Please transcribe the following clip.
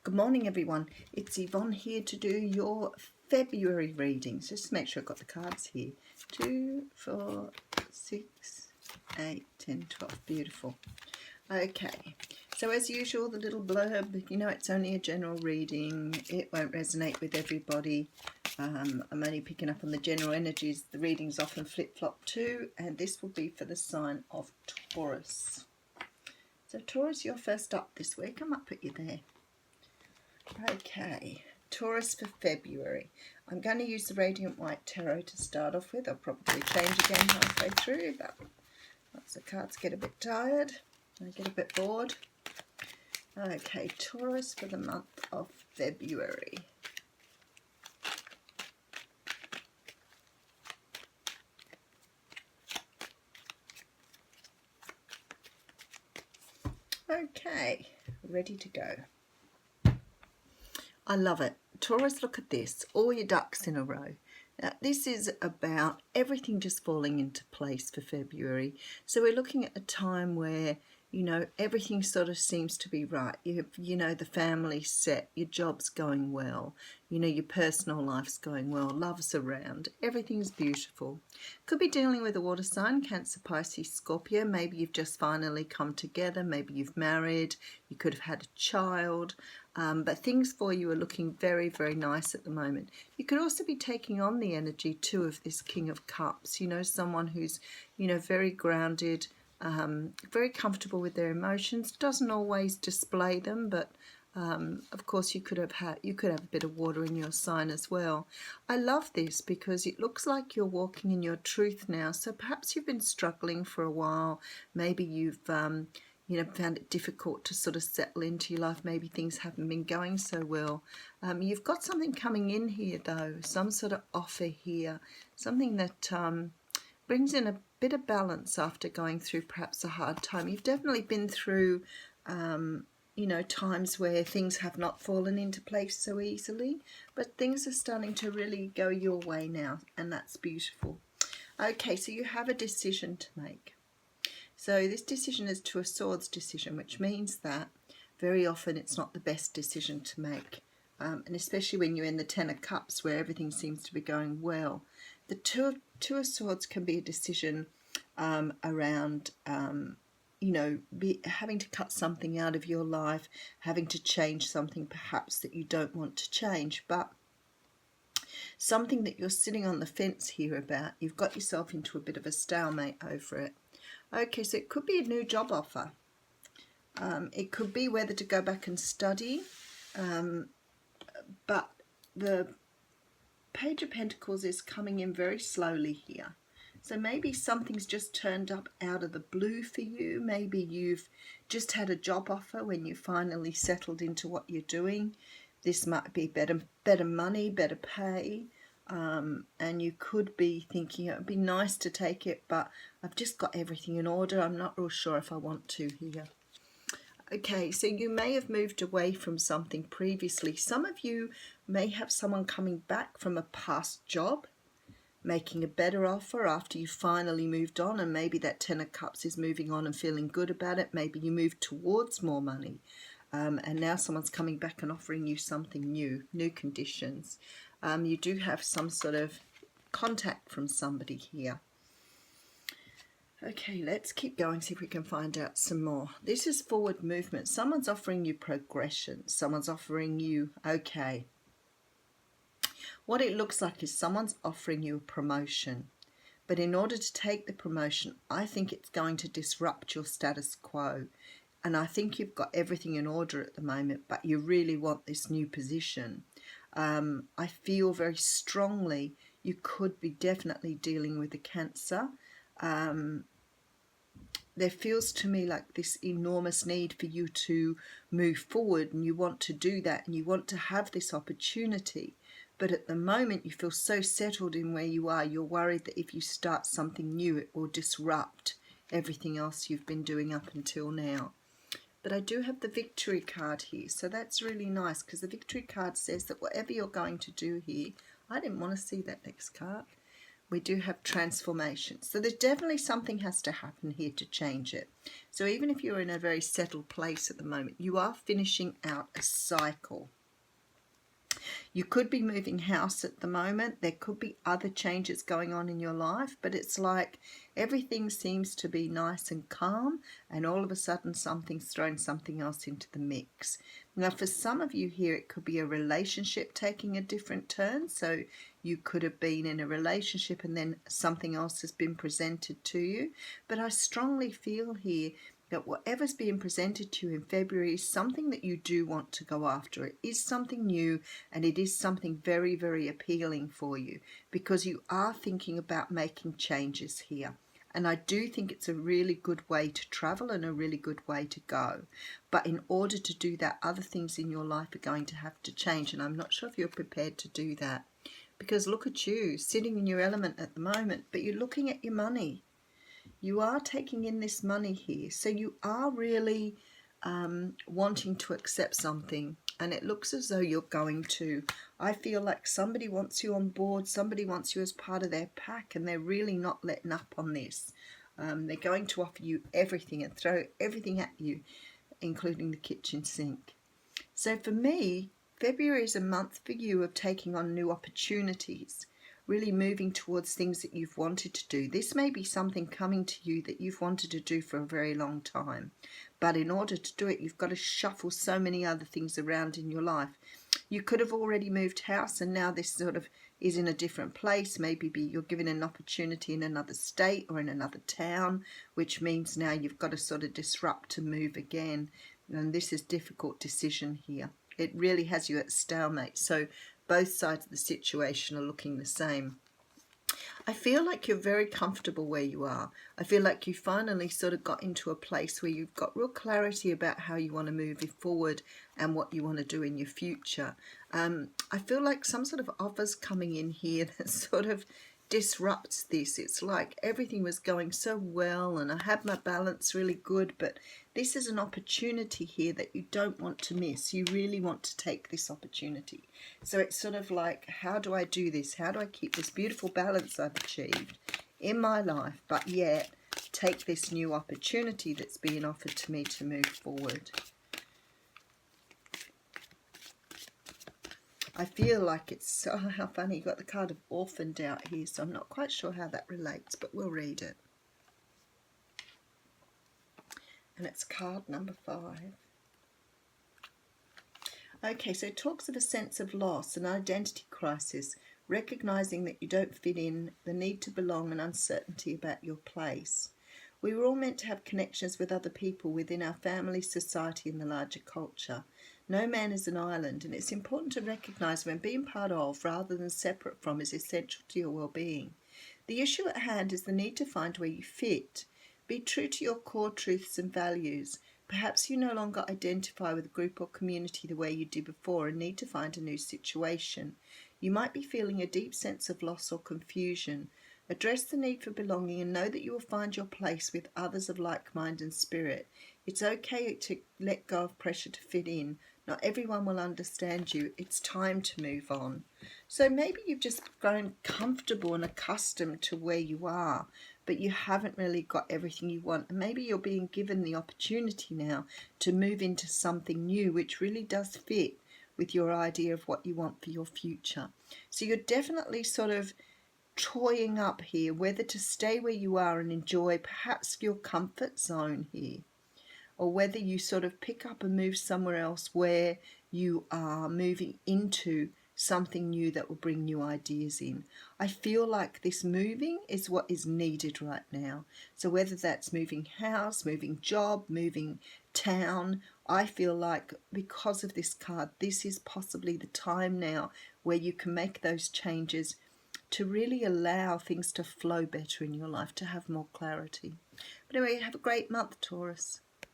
Good morning, everyone. It's Yvonne here to do your February readings. Just make sure I've got the cards here. 2, 4, 6, 8, 10, 12. Beautiful. Okay, so as usual, the little blurb, you know, it's only a general reading. It won't resonate with everybody. I'm only picking up on the general energies. The readings often flip-flop too, and this will be for the sign of Taurus. So Taurus, you're first up this week. I might put you there. Okay, Taurus for February. I'm going to use the Radiant White Tarot to start off with. I'll probably change again halfway through, but once the cards get a bit tired, I get a bit bored. Okay, Taurus for the month of February. Okay, ready to go. I love it. Taurus, look at this. All your ducks in a row. Now, this is about everything just falling into place for February. So we're looking at a time where, you know, everything sort of seems to be right. You know, the family's set, your job's going well, you know, your personal life's going well, love's around, everything's beautiful. Could be dealing with a water sign, Cancer, Pisces, Scorpio. Maybe you've just finally come together, maybe you've married, you could have had a child. But things for you are looking very, very nice at the moment. You could also be taking on the energy too of this King of Cups, you know, someone who's, you know, very grounded, very comfortable with their emotions, doesn't always display them, but of course you could have a bit of water in your sign as well. I love this because it looks like you're walking in your truth now. So perhaps you've been struggling for a while. Maybe you've you know, found it difficult to sort of settle into your life. Maybe things haven't been going so well. You've got something coming in here though, some sort of offer here, something that brings in a bit of balance after going through perhaps a hard time. You've definitely been through, you know, times where things have not fallen into place so easily, but things are starting to really go your way now, and that's beautiful. Okay, so you have a decision to make. So this decision is Two of Swords decision, which means that very often it's not the best decision to make. And especially when you're in the Ten of Cups where everything seems to be going well. The Two of Swords can be a decision around, you know, having to cut something out of your life, having to change something perhaps that you don't want to change, but something that you're sitting on the fence here about. You've got yourself into a bit of a stalemate over it. Okay, so it could be a new job offer. It could be whether to go back and study, but the Page of Pentacles is coming in very slowly here. So maybe something's just turned up out of the blue for you. Maybe you've just had a job offer when you finally settled into what you're doing. This might be better money, better pay. And you could be thinking it would be nice to take it, but I've just got everything in order. I'm not real sure if I want to here. Okay, so you may have moved away from something previously. Some of you may have someone coming back from a past job, making a better offer after you finally moved on, and maybe that Ten of Cups is moving on and feeling good about it. Maybe you moved towards more money, and now someone's coming back and offering you something new conditions. You do have some sort of contact from somebody here. Okay, let's keep going, see if we can find out some more. This is forward movement. Someone's offering you progression. Someone's offering you, okay. What it looks like is someone's offering you a promotion. But in order to take the promotion, I think it's going to disrupt your status quo. And I think you've got everything in order at the moment, but you really want this new position. I feel very strongly you could be definitely dealing with a Cancer. There feels to me like this enormous need for you to move forward, and you want to do that, and you want to have this opportunity. But at the moment you feel so settled in where you are, you're worried that if you start something new it will disrupt everything else you've been doing up until now. But I do have the Victory card here, so that's really nice, because the Victory card says that whatever you're going to do here, I didn't want to see that next card. we do have transformation. So there's definitely something has to happen here to change it. So even if you're in a very settled place at the moment, you are finishing out a cycle. You could be moving house at the moment. There could be other changes going on in your life, but it's like everything seems to be nice and calm, and all of a sudden something's thrown something else into the mix. Now, for some of you here, it could be a relationship taking a different turn. So you could have been in a relationship and then something else has been presented to you. But I strongly feel here that whatever's being presented to you in February is something that you do want to go after. It is something new, and it is something very, very appealing for you, because you are thinking about making changes here. And I do think it's a really good way to travel and a really good way to go. But in order to do that, other things in your life are going to have to change. And I'm not sure if you're prepared to do that. Because look at you, sitting in your element at the moment, but you're looking at your money. You are taking in this money here. So you are really wanting to accept something. And it looks as though you're going to. I feel like somebody wants you on board. Somebody wants you as part of their pack. And they're really not letting up on this. They're going to offer you everything and throw everything at you, including the kitchen sink. So for me, February is a month for you of taking on new opportunities. Really moving towards things that you've wanted to do. This may be something coming to you that you've wanted to do for a very long time. But in order to do it, you've got to shuffle so many other things around in your life. You could have already moved house and now this sort of is in a different place. Maybe you're given an opportunity in another state or in another town, which means now you've got to sort of disrupt to move again. And this is a difficult decision here. It really has you at stalemate. So both sides of the situation are looking the same. I feel like you're very comfortable where you are. I feel like you finally sort of got into a place where you've got real clarity about how you want to move forward and what you want to do in your future. I feel like some sort of offers coming in here that sort of disrupts this. It's like everything was going so well and I had my balance really good, but this is an opportunity here that you don't want to miss. You really want to take this opportunity. So it's sort of like, how do I do this? How do I keep this beautiful balance I've achieved in my life, but yet take this new opportunity that's being offered to me to move forward? I feel like it's, oh, how funny, you got the card of orphaned out here, so I'm not quite sure how that relates, but we'll read it. And it's card number 5. Okay, so it talks of a sense of loss, an identity crisis, recognizing that you don't fit in, the need to belong, and uncertainty about your place. We were all meant to have connections with other people within our family, society, and the larger culture. No man is an island, and it's important to recognise when being part of rather than separate from is essential to your well-being. The issue at hand is the need to find where you fit. Be true to your core truths and values. Perhaps you no longer identify with a group or community the way you did before and need to find a new situation. You might be feeling a deep sense of loss or confusion. Address the need for belonging and know that you will find your place with others of like mind and spirit. It's okay to let go of pressure to fit in. Not everyone will understand you. It's time to move on. So maybe you've just grown comfortable and accustomed to where you are, but you haven't really got everything you want. And maybe you're being given the opportunity now to move into something new, which really does fit with your idea of what you want for your future. So you're definitely sort of toying up here, whether to stay where you are and enjoy perhaps your comfort zone here, or whether you sort of pick up and move somewhere else where you are moving into something new that will bring new ideas in. I feel like this moving is what is needed right now. So whether that's moving house, moving job, moving town, I feel like because of this card, this is possibly the time now where you can make those changes to really allow things to flow better in your life, to have more clarity. But anyway, have a great month, Taurus.